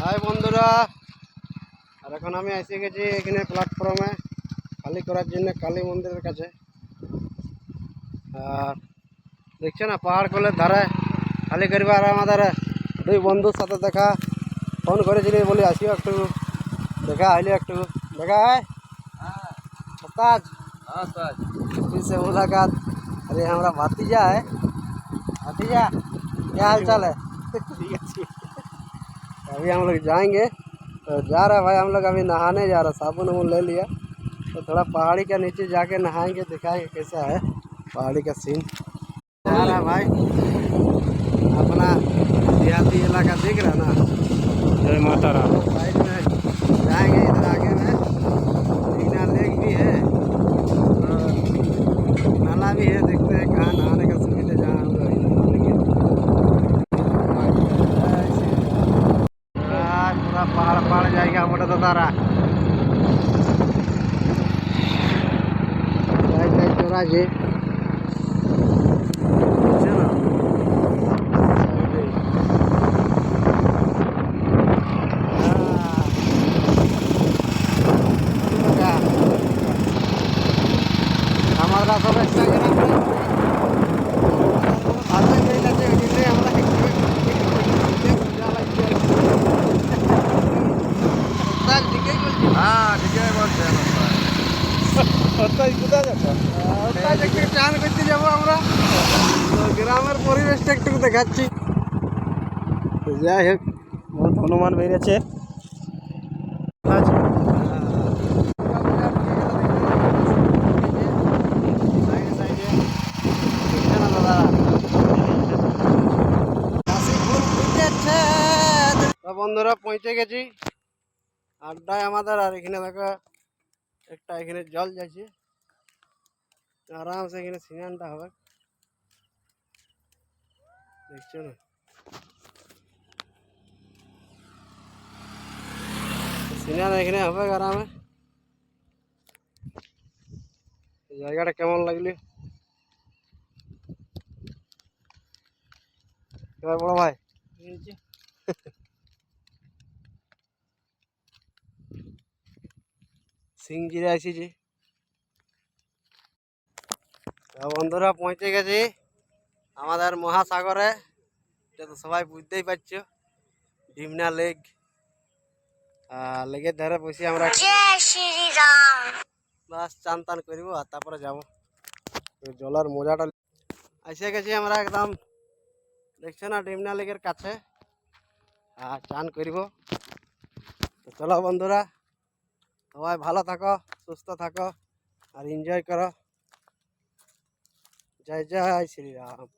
High বন্ধুরা, আর এখন আমি এসে গেছি এখানে প্ল্যাটফর্মে খালি করার জন্য কালী মন্দিরের কাছে। আর দেখছো না পাহাড় কোলের ধারে খালি করবে। আর আমাদের দুই বন্ধুর সাথে দেখা ফোন করেছিলি, বলি আসিও একটু দেখা, আইলি একটু দেখা है ताज। हाँ सर। फिर से मुलाकात। अरे हमारा भतीजा है। भतीजा क्या हाल चाल है? अभी हम लोग जाएंगे, तो जा रहे हैं भाई हम लोग, अभी नहाने जा रहे हैं, साबुन वाबुन ले लिया, तो थोड़ा पहाड़ी के नीचे जाके नहाएंगे, दिखाएंगे कैसा है पहाड़ी का सीन। जा रहा है भाई, अपना देहाती इलाका दिख रहा है ना। जय माता राम। साइड में जाएंगे, इधर आगे में मीना लेक भी है और नाला भी है, देखते हैं कहाँ नहाने का सुविधा, जहाँ हम लोग नहाएंगे। पूरा पहाड़ पहाड़ जाएगा मोटा तो तारा चोरा जी। हमारा सब इंस्टाग्राम पे भाषण नहीं लगते, जिससे हमारा हाँ ठीक है बोलते हैं চান করতে যাবো আমরা, তো গ্রামের পরিবেশটা একটু দেখাচ্ছি। যাই হোক, बहुत हनुमान बेरिয়েছে। বন্ধুরা পৌঁছে গেছি আড্ডায় আমাদের। আর এখানে দেখো একটা এখানে জল যাচ্ছে, আরামসে এখানে স্নানটা হবে, দেখছো না। স্নান এখানে হবে আরামে। জায়গাটা কেমন লাগলো এবার বড় ভাই? সিংজিরে আসিছি। বন্ধুরা পৌঁছে গেছি আমাদের মহাসাগরে, এটা তো সবাই বুঝতেই পারছো, ডিমনা লেক। লেকের ধারে বসে আমরা বাস চান টান করবো, আর তারপরে যাবো জলের মজাটা। এসে গেছি আমরা একদম, দেখছো না, ডিমনা লেকের কাছে। আর চান করবো, তো চলো বন্ধুরা, সবাই ভালো থাকো, সুস্থ থাকো, আর এনজয় করো। জয় জয় শ্রীরাম।